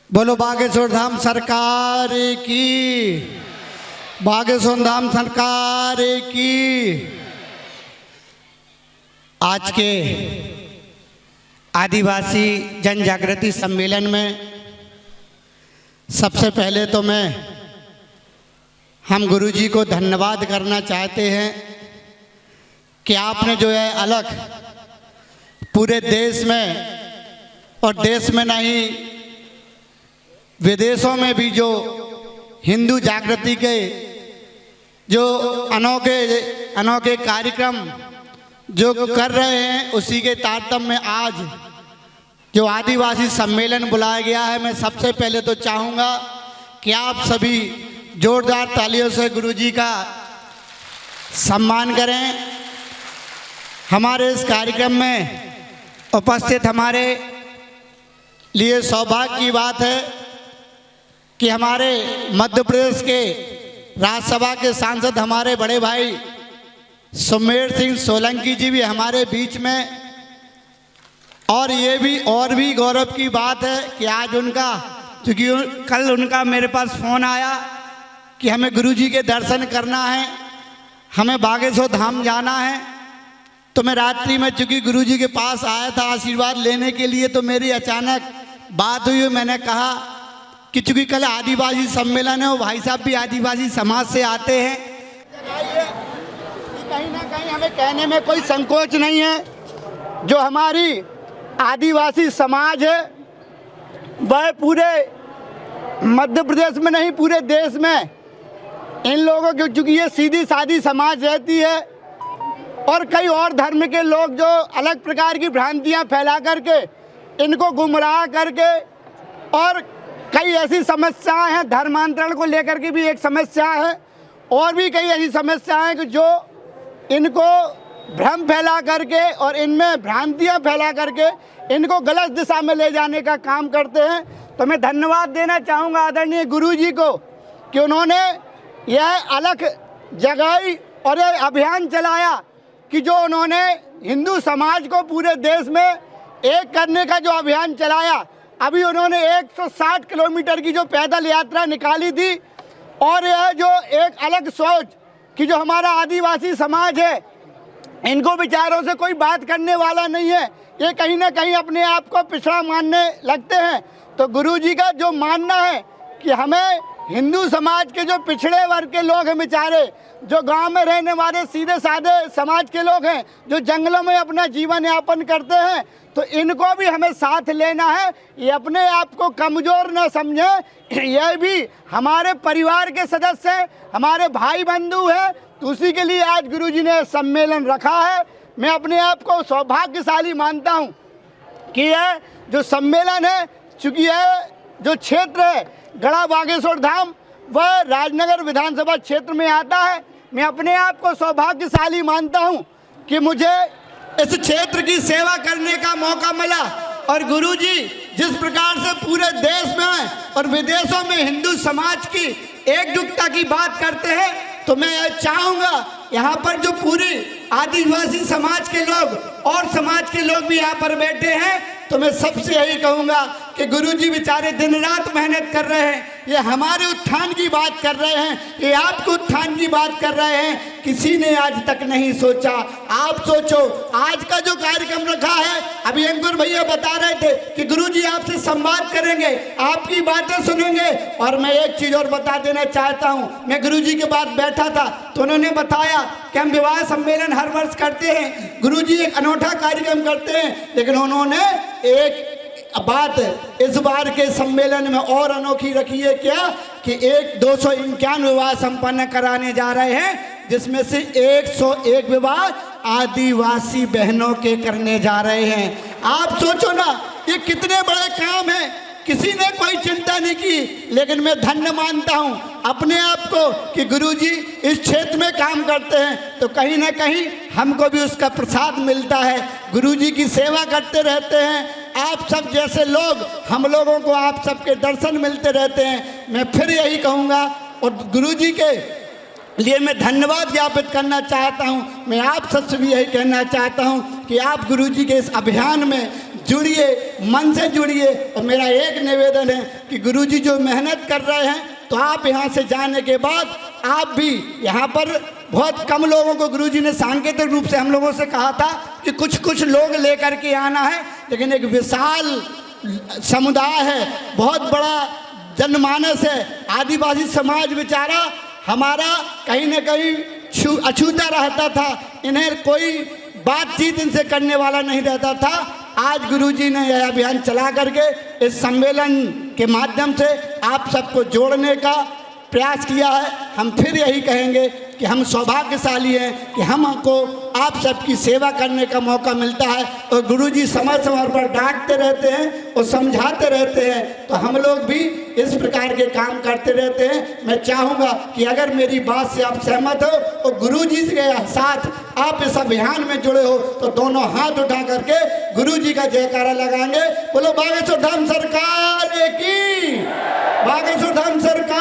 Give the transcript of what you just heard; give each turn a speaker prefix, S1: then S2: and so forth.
S1: बोलो बागेश्वर धाम सरकार की, बागेश्वर धाम सरकार की। आज के आदिवासी जन जागृति सम्मेलन में सबसे पहले तो हम गुरुजी को धन्यवाद करना चाहते हैं कि आपने जो है अलग पूरे देश में और देश में नहीं विदेशों में भी जो हिंदू जागृति के जो अनोखे कार्यक्रम जो कर रहे हैं, उसी के तारतम्य में आज जो आदिवासी सम्मेलन बुलाया गया है। मैं सबसे पहले तो चाहूँगा कि आप सभी जोरदार तालियों से गुरुजी का सम्मान करें। हमारे इस कार्यक्रम में उपस्थित हमारे लिए सौभाग्य की बात है कि हमारे मध्य प्रदेश के राज्यसभा के सांसद हमारे बड़े भाई सुमेर सिंह सोलंकी जी भी हमारे बीच में, और ये भी और भी गौरव की बात है कि आज उनका, क्योंकि कल उनका मेरे पास फ़ोन आया कि हमें गुरुजी के दर्शन करना है, हमें बागेश्वर धाम जाना है। तो मैं रात्रि में चूँकि गुरुजी के पास आया था आशीर्वाद लेने के लिए, तो मेरी अचानक बात हुई। मैंने कहा कि चूँकि कल आदिवासी सम्मेलन है, वो भाई साहब भी आदिवासी समाज से आते हैं, कहीं ना कहीं हमें कहने में कोई संकोच नहीं है। जो हमारी आदिवासी समाज है वह पूरे मध्य प्रदेश में नहीं पूरे देश में इन लोगों की, चूँकि ये सीधी सादी समाज रहती है और कई और धर्म के लोग जो अलग प्रकार की भ्रांतियां फैला करके इनको गुमराह करके, और कई ऐसी समस्याएं हैं, धर्मांतरण को लेकर के भी एक समस्या है, और भी कई ऐसी समस्याएं कि जो इनको भ्रम फैला करके और इनमें भ्रांतियां फैला करके इनको गलत दिशा में ले जाने का काम करते हैं। तो मैं धन्यवाद देना चाहूँगा आदरणीय गुरुजी को कि उन्होंने यह अलग जगाई और यह अभियान चलाया कि जो उन्होंने हिंदू समाज को पूरे देश में एक करने का जो अभियान चलाया। अभी उन्होंने 160 किलोमीटर की जो पैदल यात्रा निकाली थी, और यह जो एक अलग सोच कि जो हमारा आदिवासी समाज है इनको विचारों से कोई बात करने वाला नहीं है, ये कहीं ना कहीं अपने आप को पिछड़ा मानने लगते हैं। तो गुरुजी का जो मानना है कि हमें हिंदू समाज के जो पिछड़े वर्ग के लोग हैं बेचारे, जो गांव में रहने वाले सीधे साधे समाज के लोग हैं, जो जंगलों में अपना जीवन यापन करते हैं, तो इनको भी हमें साथ लेना है। ये अपने आप को कमज़ोर न समझें, यह भी हमारे परिवार के सदस्य हैं, हमारे भाई बंधु हैं। तो उसी के लिए आज गुरुजी ने सम्मेलन रखा है। मैं अपने आप को सौभाग्यशाली मानता हूँ कि यह जो सम्मेलन है, चूँकि यह जो क्षेत्र है गढ़ा बागेश्वर धाम वह राजनगर विधानसभा क्षेत्र में आता है। मैं अपने आप को सौभाग्यशाली मानता हूं कि मुझे इस क्षेत्र की सेवा करने का मौका मिला, और गुरुजी जिस प्रकार से पूरे देश में और विदेशों में हिंदू समाज की एकजुटता की बात करते हैं, तो मैं यह चाहूँगा यहाँ पर जो पूरी आदिवासी समाज के लोग और समाज के लोग भी यहाँ पर बैठे हैं, तो मैं सबसे यही कहूँगा कि गुरुजी बेचारे दिन रात मेहनत कर रहे हैं, ये हमारे उत्थान की बात कर रहे हैं, ये आपके उत्थान की बात कर रहे हैं। किसी ने आज तक नहीं सोचा, आप सोचो। आज का जो कार्यक्रम रखा है, अभी अंकुर भैया बता रहे थे कि गुरुजी आपसे संवाद करेंगे, आपकी बातें सुनेंगे। और मैं एक चीज़ और बता देना चाहता हूँ, मैं गुरुजी के बाद बैठा था तो उन्होंने बताया कि हम विवाह सम्मेलन हर वर्ष करते हैं, गुरुजी एक अनोखा कार्यक्रम करते हैं, लेकिन उन्होंने एक बात इस बार के सम्मेलन में और अनोखी रखी है क्या कि 251 विवाह संपन्न कराने जा रहे हैं, जिसमें से 101 विवाह आदिवासी बहनों के करने जा रहे हैं। आप सोचो ना, ये कितने बड़े काम हैं, किसी ने कोई चिंता नहीं की। लेकिन मैं धन्य मानता हूँ अपने आप को कि गुरुजी इस क्षेत्र में काम करते हैं, तो कहीं ना कहीं हमको भी उसका प्रसाद मिलता है। गुरुजी की सेवा करते रहते हैं, आप सब जैसे लोग, हम लोगों को आप सबके दर्शन मिलते रहते हैं। मैं फिर यही कहूँगा, और गुरुजी के लिए मैं धन्यवाद ज्ञापित करना चाहता हूँ। मैं आप सबसे भी यही कहना चाहता हूँ कि आप गुरुजी के इस अभियान में जुड़िए, मन से जुड़िए। और मेरा एक निवेदन है कि गुरुजी जो मेहनत कर रहे हैं, तो आप यहाँ से जाने के बाद आप भी यहाँ पर बहुत कम लोगों को गुरुजी ने सांकेतिक रूप से हम लोगों से कहा था कि कुछ कुछ लोग लेकर के आना है, लेकिन एक विशाल समुदाय है, बहुत बड़ा जनमानस है। आदिवासी समाज बेचारा हमारा कहीं न कहीं अछूता रहता था, इन्हें कोई बातचीत इनसे करने वाला नहीं रहता था। आज गुरुजी ने यह अभियान चला करके इस सम्मेलन के माध्यम से आप सबको जोड़ने का प्रयास किया है। हम फिर यही कहेंगे कि हम सौभाग्यशाली हैं कि हमको आप सबकी सेवा करने का मौका मिलता है। और गुरुजी समय समय पर डांटते रहते हैं और समझाते रहते हैं, तो हम लोग भी इस प्रकार के काम करते रहते हैं। मैं चाहूँगा कि अगर मेरी बात से आप सहमत हो और गुरुजी के साथ आप इस अभियान में जुड़े हो, तो दोनों हाथ उठा करके गुरुजी का जयकारा लगाएंगे। बोलो बागेश्वर धाम सरकार की, बागेश्वर धाम सरकार